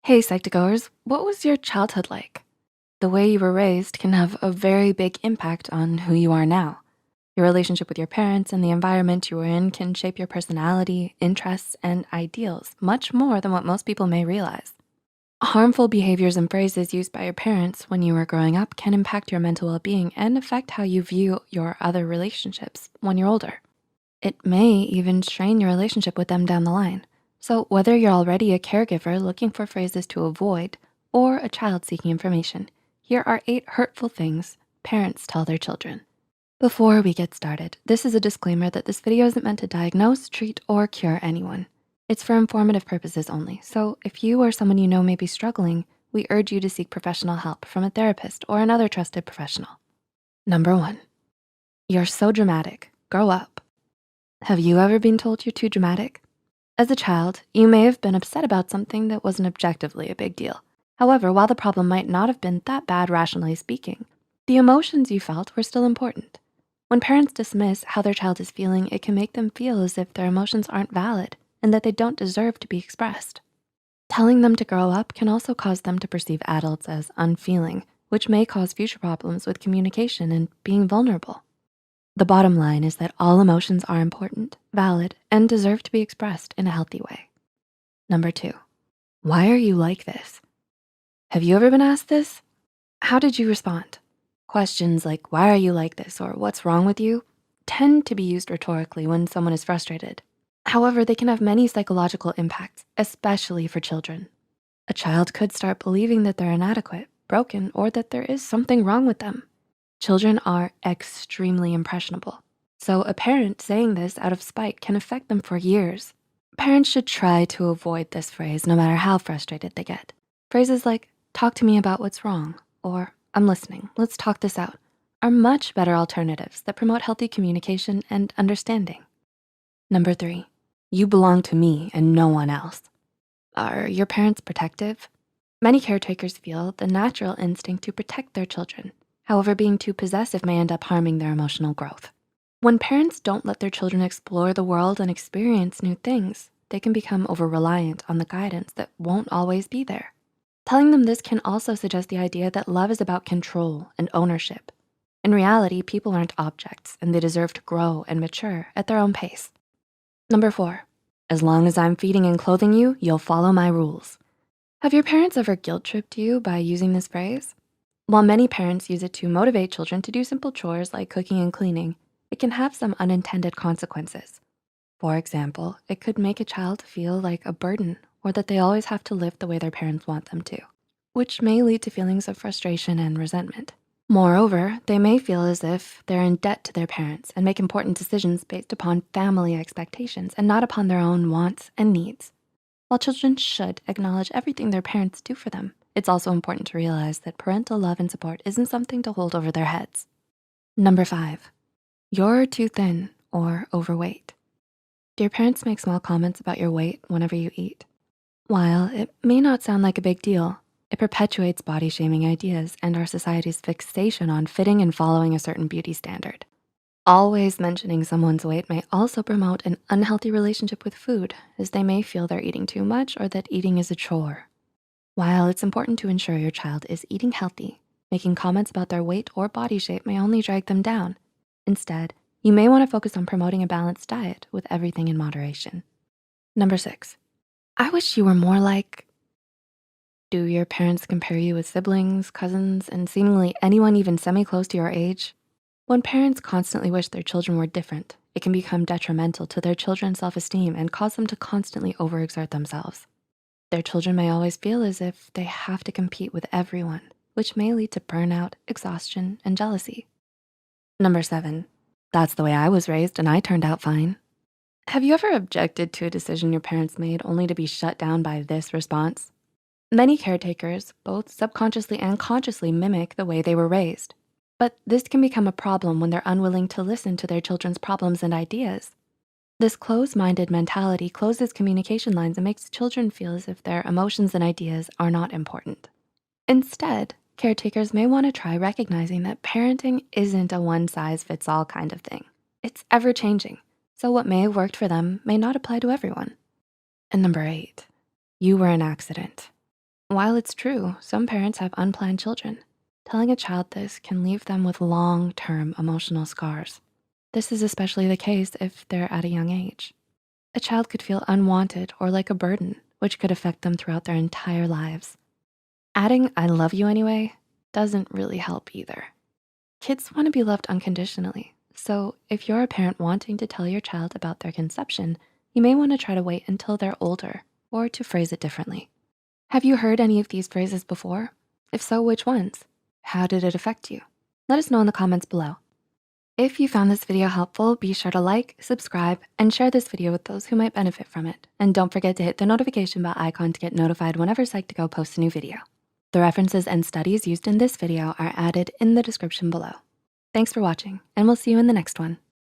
Hey, Psych2Goers, what was your childhood like? The way you were raised can have a very big impact on who you are now. Your relationship with your parents and the environment you were in can shape your personality, interests, and ideals much more than what most people may realize. Harmful behaviors and phrases used by your parents when you were growing up can impact your mental well-being and affect how you view your other relationships when you're older. It may even strain your relationship with them down the line. So whether you're already a caregiver looking for phrases to avoid or a child seeking information, here are 8 hurtful things parents tell their children. Before we get started, this is a disclaimer that this video isn't meant to diagnose, treat, or cure anyone. It's for informative purposes only. So if you or someone you know may be struggling, we urge you to seek professional help from a therapist or another trusted professional. Number 1, you're so dramatic, grow up. Have you ever been told you're too dramatic? As a child, you may have been upset about something that wasn't objectively a big deal. However, while the problem might not have been that bad rationally speaking, the emotions you felt were still important. When parents dismiss how their child is feeling, it can make them feel as if their emotions aren't valid and that they don't deserve to be expressed. Telling them to grow up can also cause them to perceive adults as unfeeling, which may cause future problems with communication and being vulnerable. The bottom line is that all emotions are important, valid, and deserve to be expressed in a healthy way. Number 2, why are you like this? Have you ever been asked this? How did you respond? Questions like, why are you like this, or what's wrong with you, tend to be used rhetorically when someone is frustrated. However, they can have many psychological impacts, especially for children. A child could start believing that they're inadequate, broken, or that there is something wrong with them. Children are extremely impressionable. So a parent saying this out of spite can affect them for years. Parents should try to avoid this phrase no matter how frustrated they get. Phrases like, talk to me about what's wrong, or I'm listening, let's talk this out, are much better alternatives that promote healthy communication and understanding. Number 3, you belong to me and no one else. Are your parents protective? Many caretakers feel the natural instinct to protect their children. However, being too possessive may end up harming their emotional growth. When parents don't let their children explore the world and experience new things, they can become over-reliant on the guidance that won't always be there. Telling them this can also suggest the idea that love is about control and ownership. In reality, people aren't objects and they deserve to grow and mature at their own pace. Number 4, as long as I'm feeding and clothing you, you'll follow my rules. Have your parents ever guilt-tripped you by using this phrase? While many parents use it to motivate children to do simple chores like cooking and cleaning, it can have some unintended consequences. For example, it could make a child feel like a burden or that they always have to live the way their parents want them to, which may lead to feelings of frustration and resentment. Moreover, they may feel as if they're in debt to their parents and make important decisions based upon family expectations and not upon their own wants and needs. While children should acknowledge everything their parents do for them, it's also important to realize that parental love and support isn't something to hold over their heads. Number 5, you're too thin or overweight. Do your parents make small comments about your weight whenever you eat? While it may not sound like a big deal, it perpetuates body shaming ideas and our society's fixation on fitting and following a certain beauty standard. Always mentioning someone's weight may also promote an unhealthy relationship with food, as they may feel they're eating too much or that eating is a chore. While it's important to ensure your child is eating healthy, making comments about their weight or body shape may only drag them down. Instead, you may wanna focus on promoting a balanced diet with everything in moderation. Number 6, I wish you were more like. Do your parents compare you with siblings, cousins, and seemingly anyone even semi-close to your age? When parents constantly wish their children were different, it can become detrimental to their children's self-esteem and cause them to constantly overexert themselves. Their children may always feel as if they have to compete with everyone, which may lead to burnout, exhaustion, and jealousy. Number 7, that's the way I was raised and I turned out fine. Have you ever objected to a decision your parents made only to be shut down by this response? Many caretakers, both subconsciously and consciously, mimic the way they were raised. But this can become a problem when they're unwilling to listen to their children's problems and ideas. This closed-minded mentality closes communication lines and makes children feel as if their emotions and ideas are not important. Instead, caretakers may wanna try recognizing that parenting isn't a one-size-fits-all kind of thing. It's ever-changing, so what may have worked for them may not apply to everyone. And number 8, you were an accident. While it's true, some parents have unplanned children. Telling a child this can leave them with long-term emotional scars. This is especially the case if they're at a young age. A child could feel unwanted or like a burden, which could affect them throughout their entire lives. Adding "I love you anyway" doesn't really help either. Kids wanna be loved unconditionally. So if you're a parent wanting to tell your child about their conception, you may wanna try to wait until they're older or to phrase it differently. Have you heard any of these phrases before? If so, which ones? How did it affect you? Let us know in the comments below. If you found this video helpful, be sure to like, subscribe, and share this video with those who might benefit from it. And don't forget to hit the notification bell icon to get notified whenever Psych2Go posts a new video. The references and studies used in this video are added in the description below. Thanks for watching, and we'll see you in the next one.